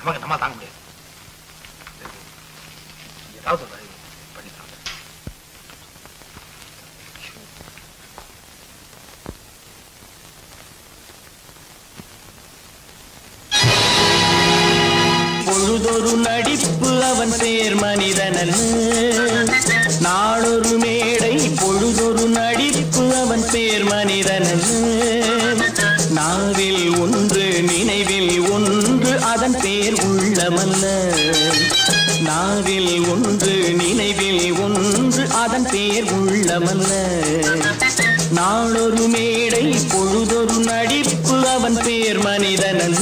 நமக்கு நம்ம தாங்க முடியாது. ஏதாவது பண்ணிக்கலாம். பொழுதொரு நடிப்பு அவன் பேர் மனிதனன், நாளொரு மேடை பொழுதொரு நடிப்பு அவன் பேர் மனிதனன். நாவில் ஒன்று நினைவில் ஒன்று அதன் பேர் உள்ளமல்ல, நாவில் ஒன்று நினைவில் ஒன்று அதன் பேர் உள்ளமல்ல. நாளொரு மேடை பொழுதொரு நடிப்பு அவன் பேர் மனிதனன்.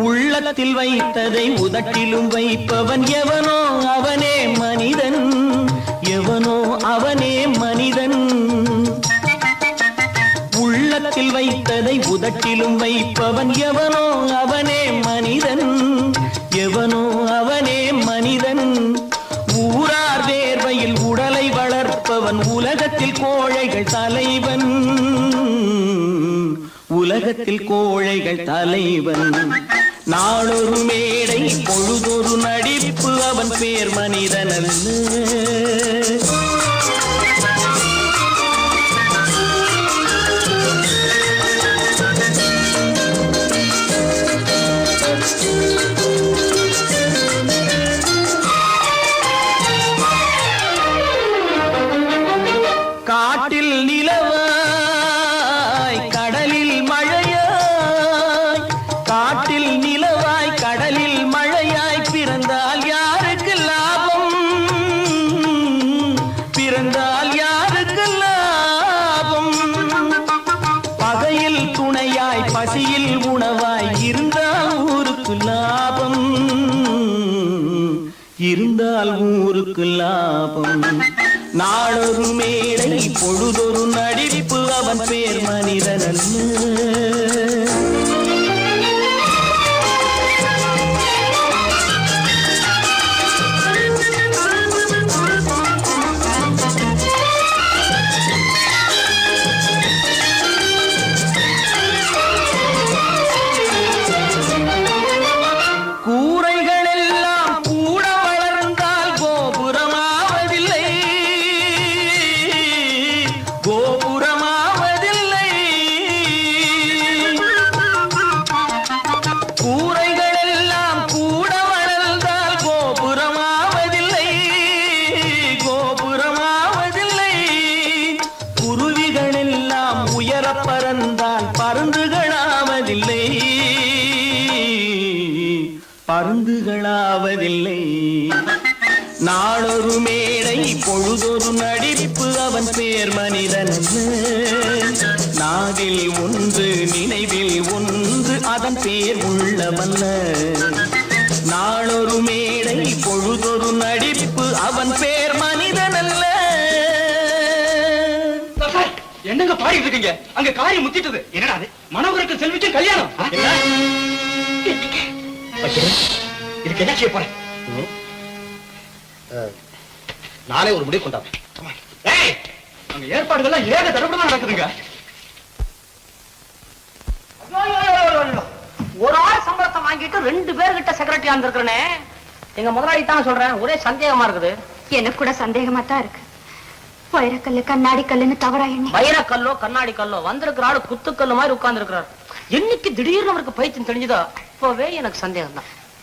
உள்ளத்தில் வைத்ததை உதட்டிலும் வைப்பவன் எவனோ அவனே மனிதன், எவனோ அவனே மனிதன். உள்ளத்தில் வைத்ததை உதட்டிலும் வைப்பவன் எவனோ அவனே மனிதன், எவனோ அவனே மனிதன். ஊரார் வேர்வையில் உடலை வளர்ப்பவன் உலகத்தில் கோழைகள் தலைவன், உலகத்தில் கோழைகள் தலைவன். நாளொரு மேடை பொழுதொரு நடிப்பு அவன் பேர் மனிதனல்ல. காட்டில் நிலவாய் கடலில் மழையாய், காட்டில் நிலவாய் கடலில் மழையாய் பிறந்தால் யாருக்கு லாபம், பிறந்தால் யாருக்கு லாபம். பகையில் துணையாய் பசியில் உணவாய் இருந்தால் ஊருக்கு லாபம், இருந்தால் ஊருக்கு லாபம். நாளொரு மேடை பொழுதொரு நடிப்பு அவன் பேர் மனிதனல்ல. பறந்தால் பருந்துகளாவதில்லை, பருந்துகளாவதில்லை. நாளொரு மேடை பொழுதொரு நடிப்பு அவன் பேர் மனிதனல்ல. நாவில் ஒன்று நினைவில் ஒன்று அதன் பேர் உள்ளமல்ல. நாளொரு மேடை பொழுதொரு நடிப்பு அவன் பேர் மனிதனல்ல. என்னங்க பாடிட்டு இருக்கீங்க? அங்க காரியம் முத்திட்டது. என்னடா அது? மனோகருக்கு செல்விக்கு கல்யாணம். இதுக்கு என்ன செய்ய போறேன்? நாளே ஒரு முடிவு கொண்டாங்க. அங்க ஏற்பாடுகள்லாம் ஏக தடவை நடக்குதுங்க. ஒரு ஆள் சம்பளத்தை வாங்கிட்டு 2 பேர்கிட்ட செக்ரட்டரியா இருந்திருக்கிறேனே. எங்க முதலாளி தான் சொல்றேன், ஒரே சந்தேகமா இருக்குது. எனக்கு கூட சந்தேகமா தான் இருக்கு. வைரக்கல்லு கண்ணாடி கல்லுன்னு தவறா எண்ணி வைரக்கல்லோ கண்ணாடி கல்லோ வந்திருக்கிற ஆளு குத்துக்கல்லு மாதிரி உட்கார்ந்து இருக்கிறார். என்னைக்கு திடீர்னு அவருக்கு பைத்தியம் தெரிஞ்சுதோ அப்பவே எனக்கு சந்தேகம் தான்.